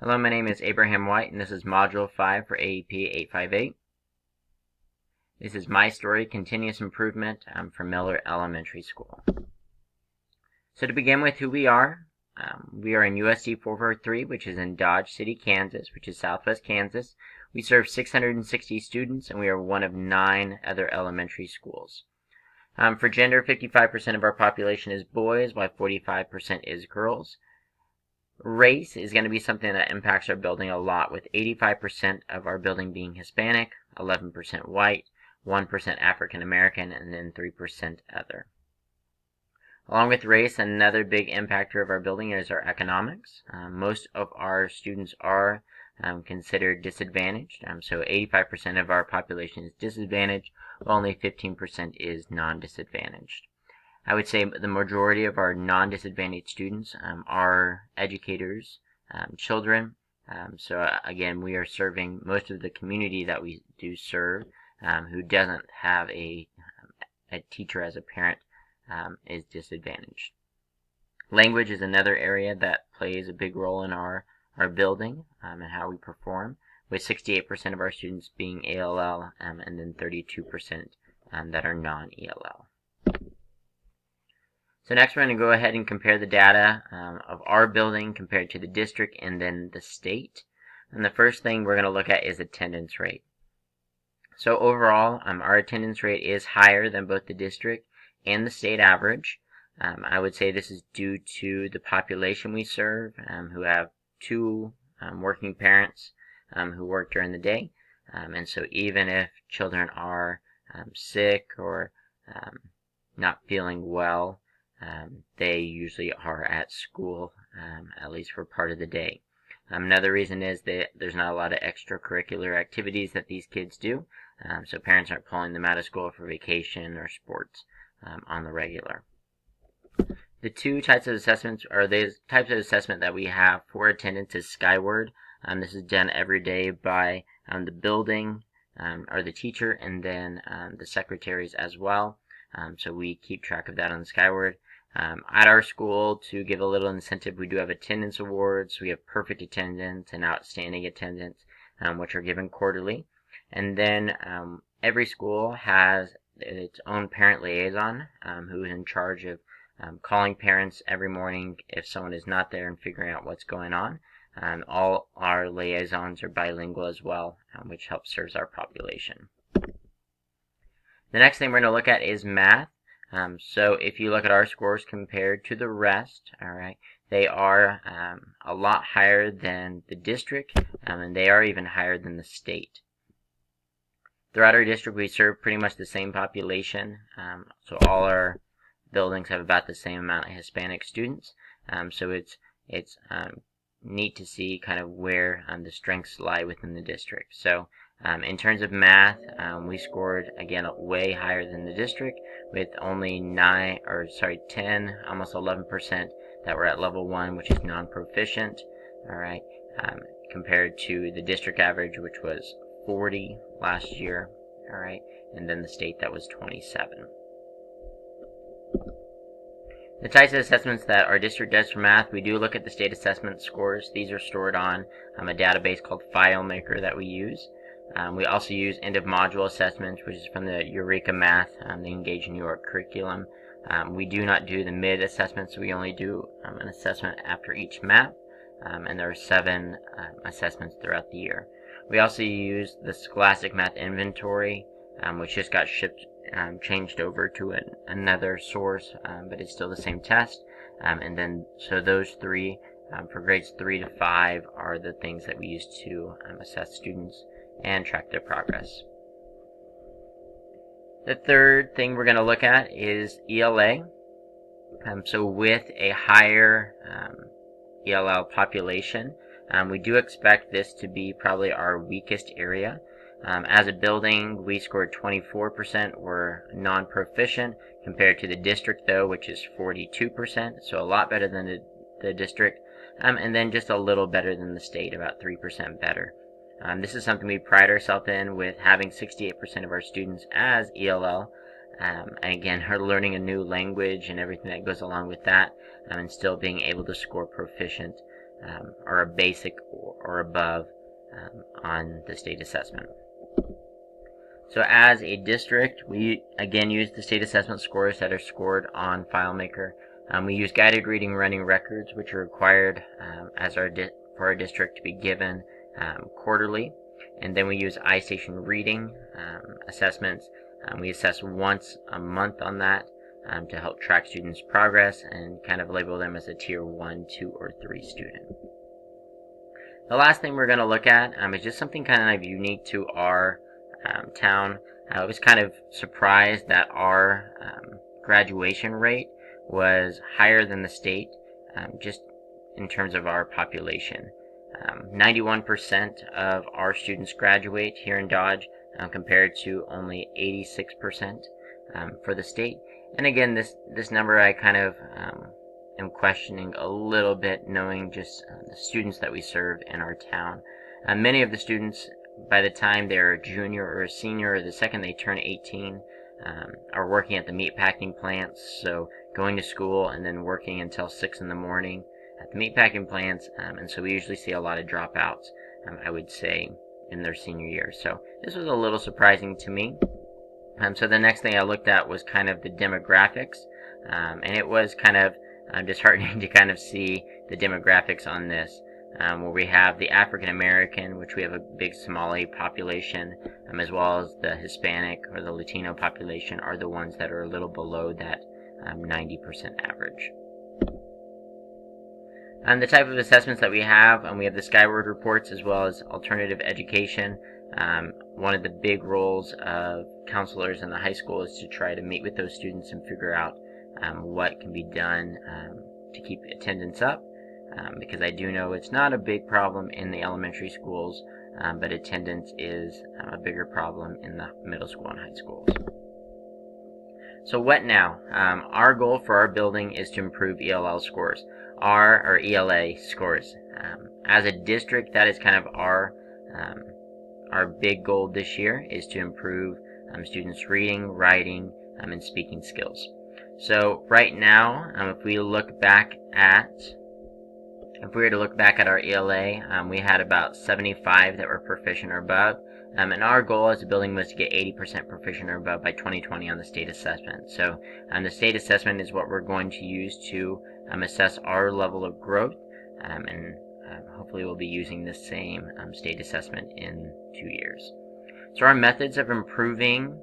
Hello, my name is Abraham White, and this is Module 5 for AEP 858. This is My Story, Continuous Improvement from Miller Elementary School. So to begin with who we are in USD 443, which is in Dodge City, Kansas, which is southwest Kansas. We serve 660 students, and we are one of 9 other elementary schools. For gender, 55% of our population is boys, while 45% is girls. Race is going to be something that impacts our building a lot, with 85% of our building being Hispanic, 11% white, 1% African American, and then 3% other. Along with race, another big impactor of our building is our economics. Most of our students are considered disadvantaged, so 85% of our population is disadvantaged, while only 15% is non-disadvantaged. I would say the majority of our non-disadvantaged students are educators, children. So again, we are serving most of the community that we do serve who doesn't have a teacher as a parent is disadvantaged. Language is another area that plays a big role in our building and how we perform, with 68% of our students being ALL and then 32% that are non-ELL. So next we're going to go ahead and compare the data of our building compared to the district and then the state. And the first thing we're going to look at is attendance rate. So overall, our attendance rate is higher than both the district and the state average. I would say this is due to the population we serve, who have 2 working parents who work during the day. And so even if children are sick or not feeling well, they usually are at school, at least for part of the day. Another reason is that there's not a lot of extracurricular activities that these kids do, so parents aren't pulling them out of school for vacation or sports on the regular. The 2 types of assessments, or the types of assessment that we have for attendance, is Skyward. This is done every day by the building or the teacher, and then the secretaries as well. So we keep track of that on Skyward. At our school, to give a little incentive, we do have attendance awards. We have perfect attendance and outstanding attendance, which are given quarterly. And then every school has its own parent liaison who is in charge of calling parents every morning if someone is not there and figuring out what's going on. All our liaisons are bilingual as well, which helps serve our population. The next thing we're going to look at is math. So if you look at our scores compared to the rest, alright, they are a lot higher than the district, and they are even higher than the state. Throughout our district, we serve pretty much the same population, so all our buildings have about the same amount of Hispanic students, so it's neat to see kind of where the strengths lie within the district. So in terms of math, we scored, again, way higher than the district, with only 10, almost 11% that were at level 1, which is non-proficient, alright, compared to the district average, which was 40 last year, alright, and then the state that was 27. The types of assessments that our district does for math, we do look at the state assessment scores. These are stored on a database called FileMaker that we use. We also use end-of-module assessments, which is from the Eureka Math, the Engage New York curriculum. We do not do the mid-assessments, so we only do an assessment after each map, and there are 7 assessments throughout the year. We also use the Scholastic Math Inventory, which just got changed over to another source, but it's still the same test. And then, so those 3, for grades 3 to 5, are the things that we use to assess students and track their progress. The third thing we're going to look at is ELA. So with a higher ELL population, we do expect this to be probably our weakest area. As a building, we scored 24%, we're non-proficient, compared to the district, though, which is 42%, so a lot better than the district, and then just a little better than the state, about 3% better. This is something we pride ourselves in, with having 68% of our students as ELL, and again, her learning a new language and everything that goes along with that, and still being able to score proficient, or a basic or above on the state assessment. So as a district, we again use the state assessment scores that are scored on FileMaker. We use guided reading running records, which are required for our district to be given quarterly. And then we use iStation reading assessments. We assess once a month on that to help track students' progress and kind of label them as a tier 1, 2, or 3 student. The last thing we're going to look at is just something kind of unique to our town. I was kind of surprised that our graduation rate was higher than the state, just in terms of our population. 91% of our students graduate here in Dodge, compared to only 86% for the state. And again, this number I kind of am questioning a little bit, knowing just the students that we serve in our town. Many of the students, by the time they're a junior or a senior, or the second they turn 18, are working at the meatpacking plants, so going to school and then working until 6 in the morning at the meatpacking plants, and so we usually see a lot of dropouts, I would say, in their senior year. So this was a little surprising to me. So the next thing I looked at was kind of the demographics, and it was kind of disheartening to kind of see the demographics on this, where we have the African American, which we have a big Somali population, as well as the Hispanic or the Latino population are the ones that are a little below that 90% average. And the type of assessments that we have the Skyward reports as well as alternative education. One of the big roles of counselors in the high school is to try to meet with those students and figure out what can be done to keep attendance up, because I do know it's not a big problem in the elementary schools, but attendance is a bigger problem in the middle school and high schools. So what now? Our goal for our building is to improve ELA scores. ELA scores. As a district, that is kind of our big goal this year, is to improve students' reading, writing, and speaking skills. So right now, if we were to look back at our ELA, we had about 75 that were proficient or above. And our goal as a building was to get 80% proficient or above by 2020 on the state assessment. So the state assessment is what we're going to use to assess our level of growth, and hopefully we'll be using the same state assessment in 2 years. So our methods of improving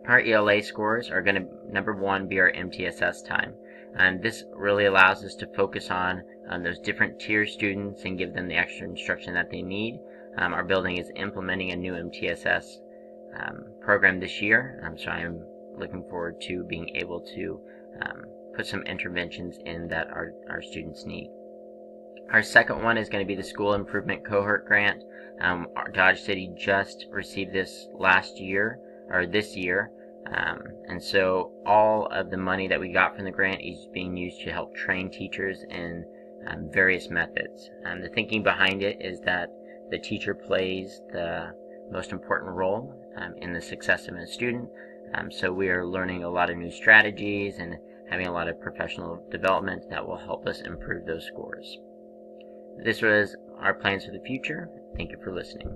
our ELA scores are going to, number one, be our MTSS time. And this really allows us to focus on those different tier students and give them the extra instruction that they need. Our building is implementing a new MTSS program this year, so I'm looking forward to being able to put some interventions in that our students need. Our second one is going to be the School Improvement Cohort Grant. Our Dodge City just received this this year, and so all of the money that we got from the grant is being used to help train teachers in various methods. The thinking behind it is that the teacher plays the most important role in the success of a student, so we are learning a lot of new strategies and having a lot of professional development that will help us improve those scores. This was our plans for the future. Thank you for listening.